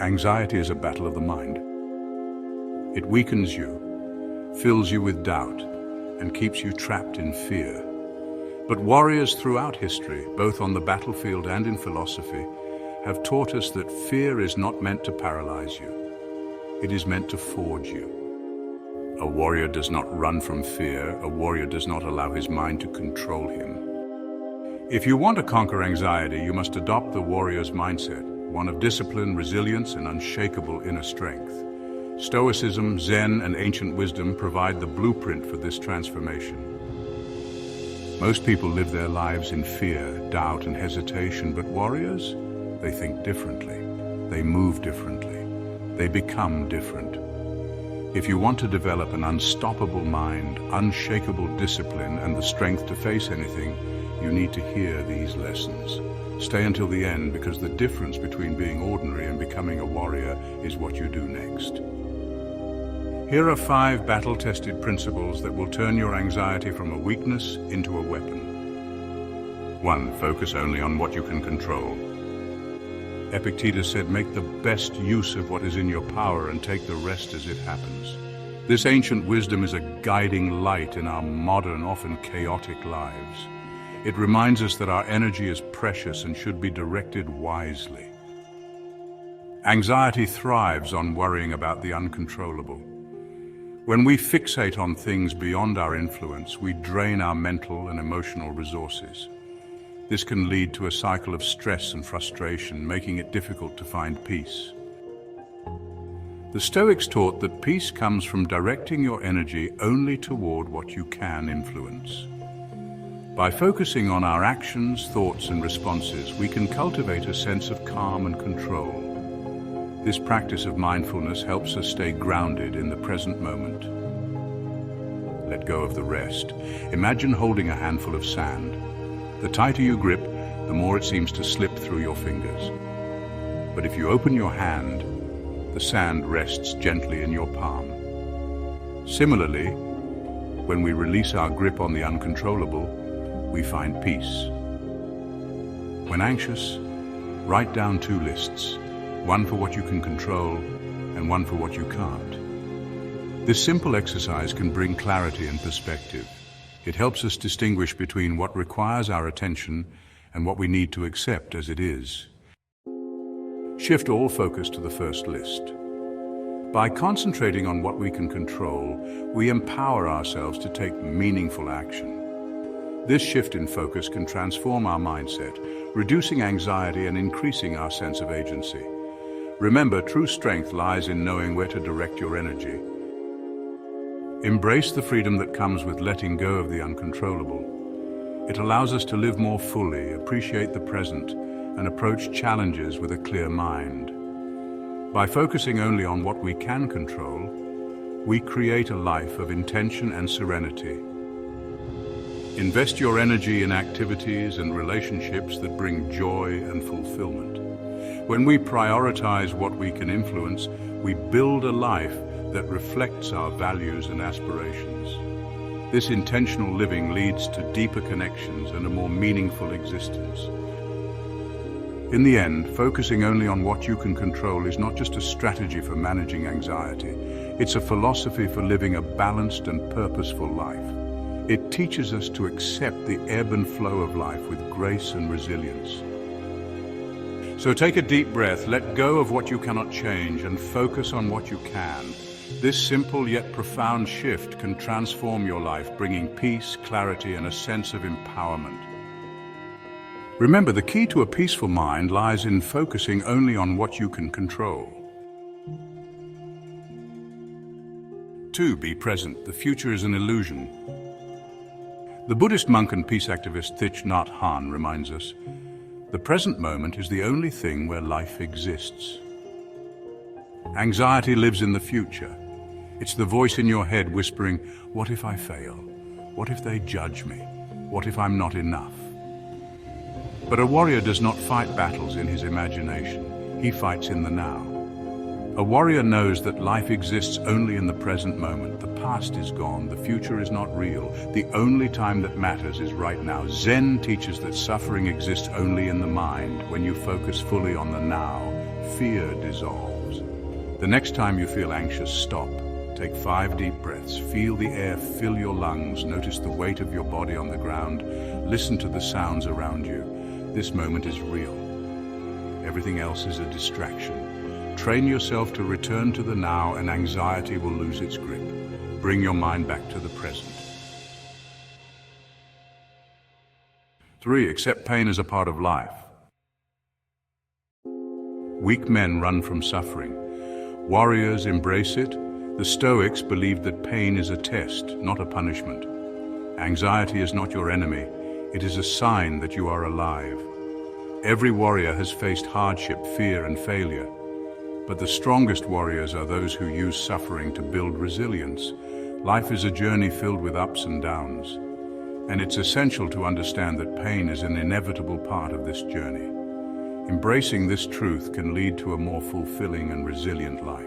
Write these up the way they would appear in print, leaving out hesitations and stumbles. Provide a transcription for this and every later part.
Anxiety is a battle of the mind. It weakens you, fills you with doubt, and keeps you trapped in fear. But warriors throughout history, both on the battlefield and in philosophy, have taught us that fear is not meant to paralyze you. It is meant to forge you. A warrior does not run from fear. A warrior does not allow his mind to control him. If you want to conquer anxiety, you must adopt the warrior's mindset, one of discipline, resilience, and unshakable inner strength. Stoicism, Zen, and ancient wisdom provide the blueprint for this transformation. Most people live their lives in fear, doubt, and hesitation, but warriors, they think differently. They move differently. They become different. If you want to develop an unstoppable mind, unshakable discipline, and the strength to face anything, you need to hear these lessons. Stay until the end, because the difference between being ordinary and becoming a warrior is what you do next. Here are 5 battle-tested principles that will turn your anxiety from a weakness into a weapon. 1. Focus only on what you can control. Epictetus said, "Make the best use of what is in your power and take the rest as it happens." This ancient wisdom is a guiding light in our modern, often chaotic lives. It reminds us that our energy is precious and should be directed wisely. Anxiety thrives on worrying about the uncontrollable. When we fixate on things beyond our influence, we drain our mental and emotional resources. This can lead to a cycle of stress and frustration, making it difficult to find peace. The Stoics taught that peace comes from directing your energy only toward what you can influence. By focusing on our actions, thoughts, and responses, we can cultivate a sense of calm and control. This practice of mindfulness helps us stay grounded in the present moment. Let go of the rest. Imagine holding a handful of sand. The tighter you grip, the more it seems to slip through your fingers. But if you open your hand, the sand rests gently in your palm. Similarly, when we release our grip on the uncontrollable, we find peace. When anxious, write down 2 lists, one for what you can control and one for what you can't. This simple exercise can bring clarity and perspective. It helps us distinguish between what requires our attention and what we need to accept as it is. Shift all focus to the first list. By concentrating on what we can control, we empower ourselves to take meaningful action. This shift in focus can transform our mindset, reducing anxiety and increasing our sense of agency. Remember, true strength lies in knowing where to direct your energy. Embrace the freedom that comes with letting go of the uncontrollable. It allows us to live more fully, appreciate the present, and approach challenges with a clear mind. By focusing only on what we can control, we create a life of intention and serenity. Invest your energy in activities and relationships that bring joy and fulfillment. When we prioritize what we can influence, we build a life that reflects our values and aspirations. This intentional living leads to deeper connections and a more meaningful existence. In the end, focusing only on what you can control is not just a strategy for managing anxiety. It's a philosophy for living a balanced and purposeful life. It teaches us to accept the ebb and flow of life with grace and resilience. So take a deep breath, let go of what you cannot change, and focus on what you can. This simple yet profound shift can transform your life, bringing peace, clarity, and a sense of empowerment. Remember, the key to a peaceful mind lies in focusing only on what you can control. 2. Be present. The future is an illusion. The Buddhist monk and peace activist Thich Nhat Hanh reminds us, the present moment is the only thing where life exists. Anxiety lives in the future. It's the voice in your head whispering, what if I fail? What if they judge me? What if I'm not enough? But a warrior does not fight battles in his imagination. He fights in the now. A warrior knows that life exists only in the present moment. The past is gone. The future is not real. The only time that matters is right now. Zen teaches that suffering exists only in the mind. When you focus fully on the now, fear dissolves. The next time you feel anxious, stop. Take 5 deep breaths. Feel the air fill your lungs. Notice the weight of your body on the ground. Listen to the sounds around you. This moment is real. Everything else is a distraction. Train yourself to return to the now, and anxiety will lose its grip. Bring your mind back to the present. 3. Accept pain as a part of life. Weak men run from suffering. Warriors embrace it. The Stoics believed that pain is a test, not a punishment. Anxiety is not your enemy. It is a sign that you are alive. Every warrior has faced hardship, fear, and failure. But the strongest warriors are those who use suffering to build resilience. Life is a journey filled with ups and downs. And it's essential to understand that pain is an inevitable part of this journey. Embracing this truth can lead to a more fulfilling and resilient life.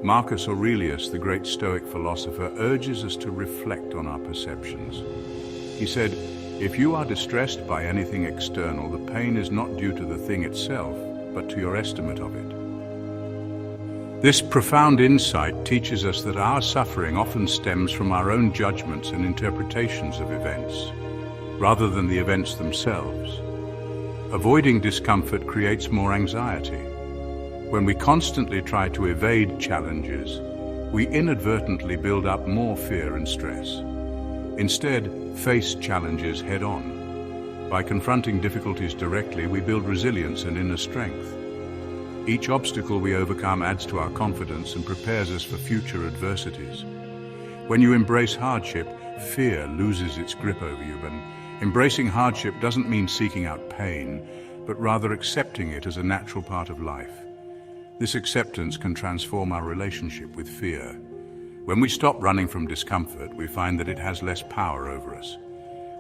Marcus Aurelius, the great Stoic philosopher, urges us to reflect on our perceptions. He said, "If you are distressed by anything external, the pain is not due to the thing itself, but to your estimate of it." This profound insight teaches us that our suffering often stems from our own judgments and interpretations of events, rather than the events themselves. Avoiding discomfort creates more anxiety. When we constantly try to evade challenges, we inadvertently build up more fear and stress. Instead, face challenges head-on. By confronting difficulties directly, we build resilience and inner strength. Each obstacle we overcome adds to our confidence and prepares us for future adversities. When you embrace hardship, fear loses its grip over you, and embracing hardship doesn't mean seeking out pain, but rather accepting it as a natural part of life. This acceptance can transform our relationship with fear. When we stop running from discomfort, we find that it has less power over us.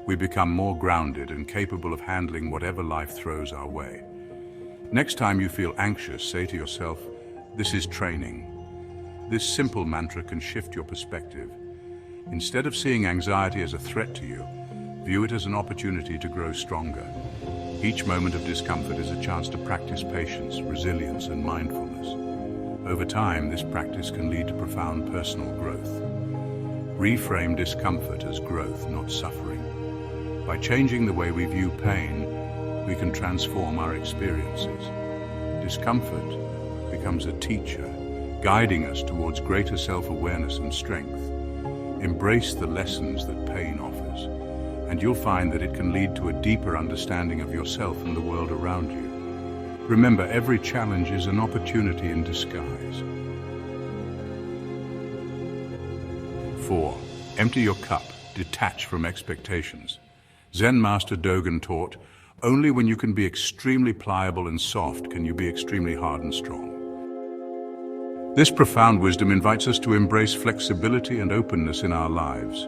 We become more grounded and capable of handling whatever life throws our way. Next time you feel anxious, say to yourself, "This is training." This simple mantra can shift your perspective. Instead of seeing anxiety as a threat to you, view it as an opportunity to grow stronger. Each moment of discomfort is a chance to practice patience, resilience, and mindfulness. Over time, this practice can lead to profound personal growth. Reframe discomfort as growth, not suffering. By changing the way we view pain, we can transform our experiences. Discomfort becomes a teacher, guiding us towards greater self-awareness and strength. Embrace the lessons that pain offers, and you'll find that it can lead to a deeper understanding of yourself and the world around you. Remember, every challenge is an opportunity in disguise. 4. Empty your cup. Detach from expectations. Zen master Dogen taught, "Only when you can be extremely pliable and soft can you be extremely hard and strong." This profound wisdom invites us to embrace flexibility and openness in our lives.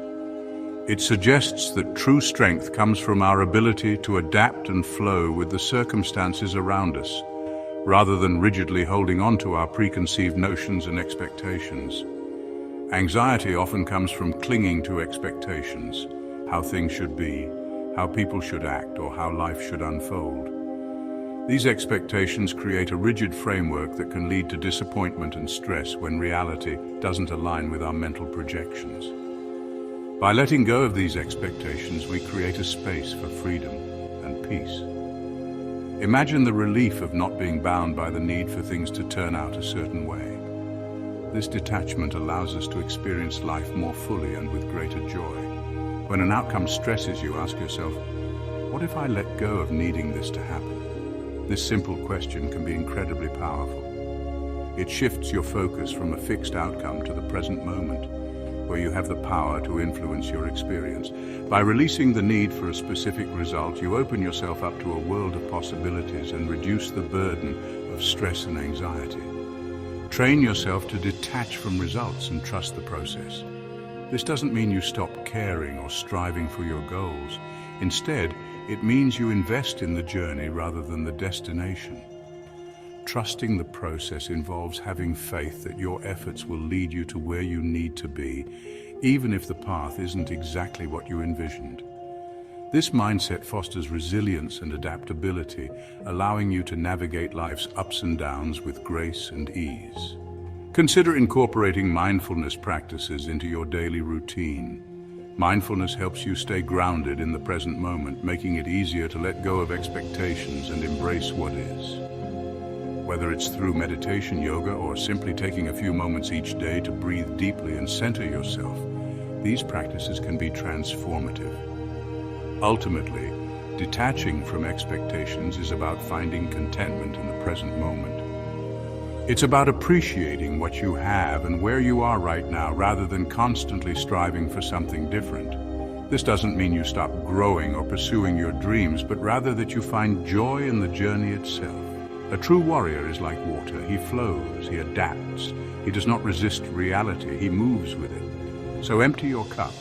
It suggests that true strength comes from our ability to adapt and flow with the circumstances around us, rather than rigidly holding on to our preconceived notions and expectations. Anxiety often comes from clinging to expectations, how things should be, how people should act, or how life should unfold. These expectations create a rigid framework that can lead to disappointment and stress when reality doesn't align with our mental projections. By letting go of these expectations, we create a space for freedom and peace. Imagine the relief of not being bound by the need for things to turn out a certain way. This detachment allows us to experience life more fully and with greater joy. When an outcome stresses you, ask yourself, what if I let go of needing this to happen? This simple question can be incredibly powerful. It shifts your focus from a fixed outcome to the present moment, where you have the power to influence your experience. By releasing the need for a specific result, you open yourself up to a world of possibilities and reduce the burden of stress and anxiety. Train yourself to detach from results and trust the process. This doesn't mean you stop caring or striving for your goals. Instead, it means you invest in the journey rather than the destination. Trusting the process involves having faith that your efforts will lead you to where you need to be, even if the path isn't exactly what you envisioned. This mindset fosters resilience and adaptability, allowing you to navigate life's ups and downs with grace and ease. Consider incorporating mindfulness practices into your daily routine. Mindfulness helps you stay grounded in the present moment, making it easier to let go of expectations and embrace what is. Whether it's through meditation, yoga, or simply taking a few moments each day to breathe deeply and center yourself, these practices can be transformative. Ultimately, detaching from expectations is about finding contentment in the present moment. It's about appreciating what you have and where you are right now, rather than constantly striving for something different. This doesn't mean you stop growing or pursuing your dreams, but rather that you find joy in the journey itself. A true warrior is like water. He flows, he adapts, he does not resist reality, he moves with it. So empty your cup.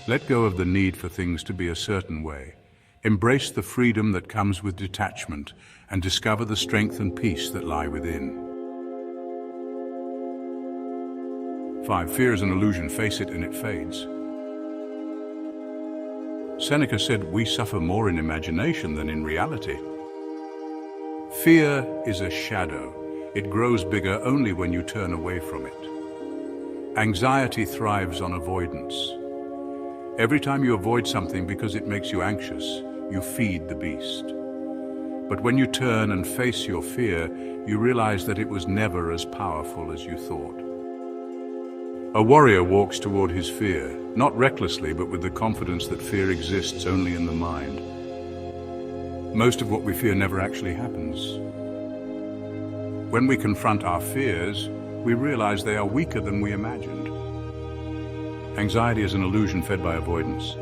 Let go of the need for things to be a certain way. Embrace the freedom that comes with detachment and discover the strength and peace that lie within. 5. Fear is an illusion. Face it and it fades. Seneca said, "We suffer more in imagination than in reality." Fear is a shadow. It grows bigger only when you turn away from it. Anxiety thrives on avoidance. Every time you avoid something because it makes you anxious, you feed the beast. But when you turn and face your fear, you realize that it was never as powerful as you thought. A warrior walks toward his fear, not recklessly, but with the confidence that fear exists only in the mind. Most of what we fear never actually happens. When we confront our fears, we realize they are weaker than we imagined. Anxiety is an illusion fed by avoidance.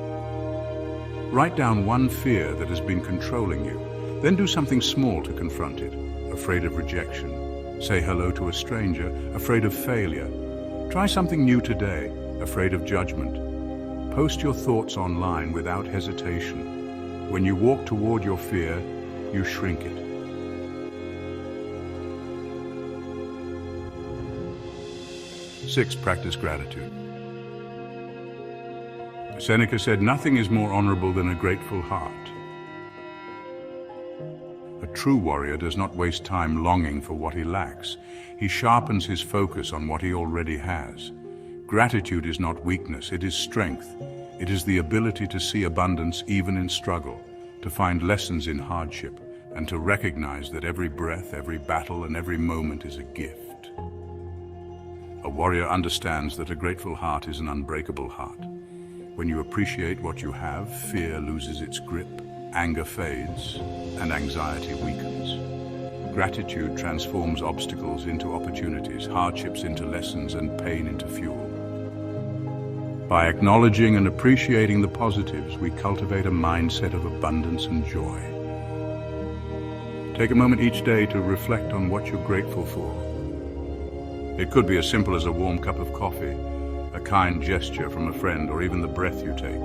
Write down one fear that has been controlling you, then do something small to confront it. Afraid of rejection. Say hello to a stranger. Afraid of failure. Try something new today. Afraid of judgment. Post your thoughts online without hesitation. When you walk toward your fear, you shrink it. 6. Practice gratitude. Seneca said, "Nothing is more honorable than a grateful heart." A true warrior does not waste time longing for what he lacks. He sharpens his focus on what he already has. Gratitude is not weakness, it is strength. It is the ability to see abundance even in struggle, to find lessons in hardship, and to recognize that every breath, every battle, and every moment is a gift. A warrior understands that a grateful heart is an unbreakable heart. When you appreciate what you have, fear loses its grip, anger fades, and anxiety weakens. Gratitude transforms obstacles into opportunities, hardships into lessons, and pain into fuel. By acknowledging and appreciating the positives, we cultivate a mindset of abundance and joy. Take a moment each day to reflect on what you're grateful for. It could be as simple as a warm cup of coffee, a kind gesture from a friend, or even the breath you take.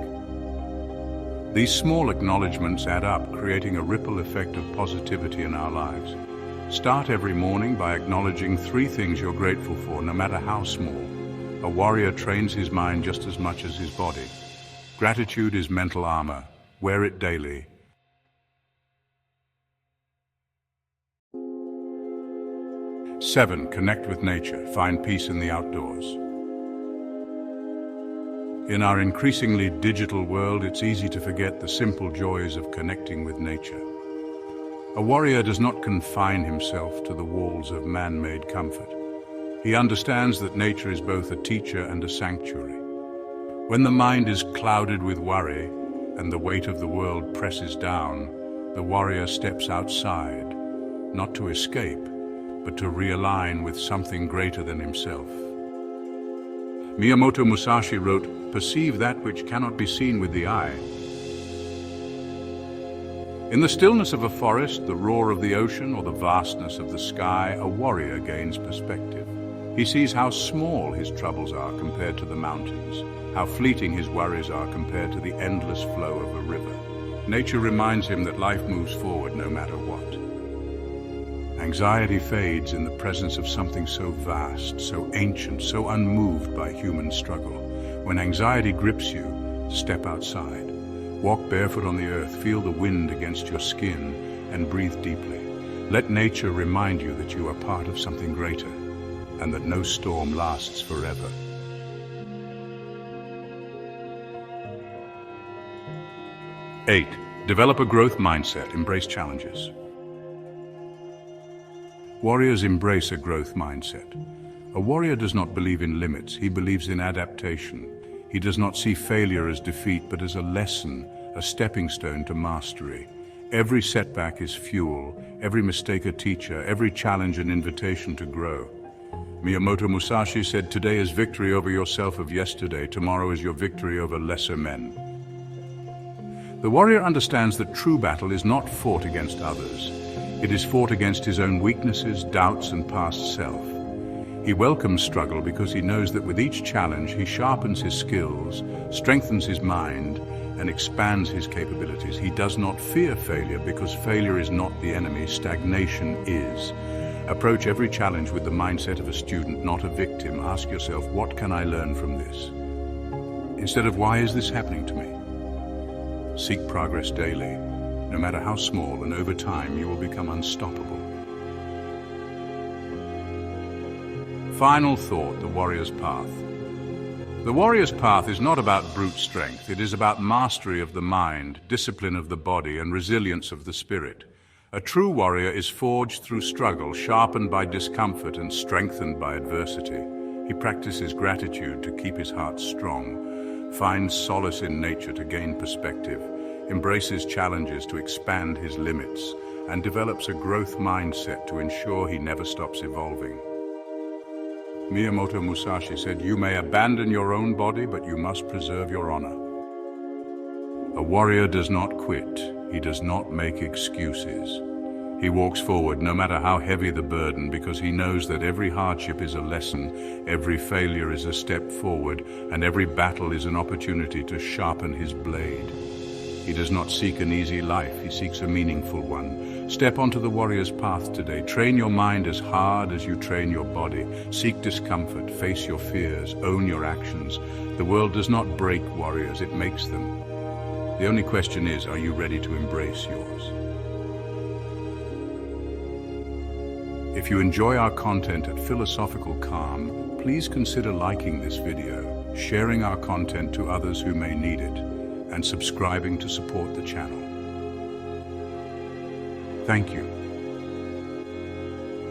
These small acknowledgements add up, creating a ripple effect of positivity in our lives. Start every morning by acknowledging 3 things you're grateful for, no matter how small. A warrior trains his mind just as much as his body. Gratitude is mental armor. Wear it daily. 7. Connect with nature. Find peace in the outdoors. In our increasingly digital world, it's easy to forget the simple joys of connecting with nature. A warrior does not confine himself to the walls of man-made comfort. He understands that nature is both a teacher and a sanctuary. When the mind is clouded with worry and the weight of the world presses down, the warrior steps outside, not to escape, but to realign with something greater than himself. Miyamotomusashi wrote, "Perceive that which cannot be seen with the eye." In the stillness of a forest, the roar of the ocean, or the vastness of the sky, a warrior gains perspective. He sees how small his troubles are compared to the mountains, how fleeting his worries are compared to the endless flow of a river. Nature reminds him that life moves forward no matter what. Anxiety fades in the presence of something so vast, so ancient, so unmoved by human struggle. When anxiety grips you, step outside. Walk barefoot on the earth, feel the wind against your skin, and breathe deeply. Let nature remind you that you are part of something greater, and that no storm lasts forever. Eight, develop a growth mindset, embrace challenges. Warriors embrace a growth mindset. A warrior does not believe in limits, he believes in adaptation. He does not see failure as defeat, but as a lesson, a stepping stone to mastery. Every setback is fuel, every mistake a teacher, every challenge an invitation to grow. Miyamotomusashi said, "Today is victory over yourself of yesterday, tomorrow is your victory over lesser men." The warrior understands that true battle is not fought against others. It is fought against his own weaknesses, doubts, and past self. He welcomes struggle because he knows that with each challenge he sharpens his skills, strengthens his mind, and expands his capabilities. He does not fear failure because failure is not the enemy, stagnation is. Approach every challenge with the mindset of a student, not a victim. Ask yourself, what can I learn from this? Instead of, why is this happening to me? Seek progress daily, no matter how small, and over time you will become unstoppable. Final thought, the warrior's path. The warrior's path is not about brute strength. It is about mastery of the mind, discipline of the body, and resilience of the spirit. A true warrior is forged through struggle, sharpened by discomfort, and strengthened by adversity. He practices gratitude to keep his heart strong, finds solace in nature to gain perspective, embraces challenges to expand his limits, and develops a growth mindset to ensure he never stops evolving. Miyamotomusashi said, "You may abandon your own body, but you must preserve your honor." A warrior does not quit. He does not make excuses. He walks forward no matter how heavy the burden, because he knows that every hardship is a lesson, every failure is a step forward, and every battle is an opportunity to sharpen his blade. He does not seek an easy life, he seeks a meaningful one. Step onto the warrior's path today. Train your mind as hard as you train your body. Seek discomfort, face your fears, own your actions. The world does not break warriors, it makes them. The only question is, are you ready to embrace yours? If you enjoy our content at Philosophical Calm, please consider liking this video, sharing our content to others who may need it, and subscribing to support the channel. Thank you.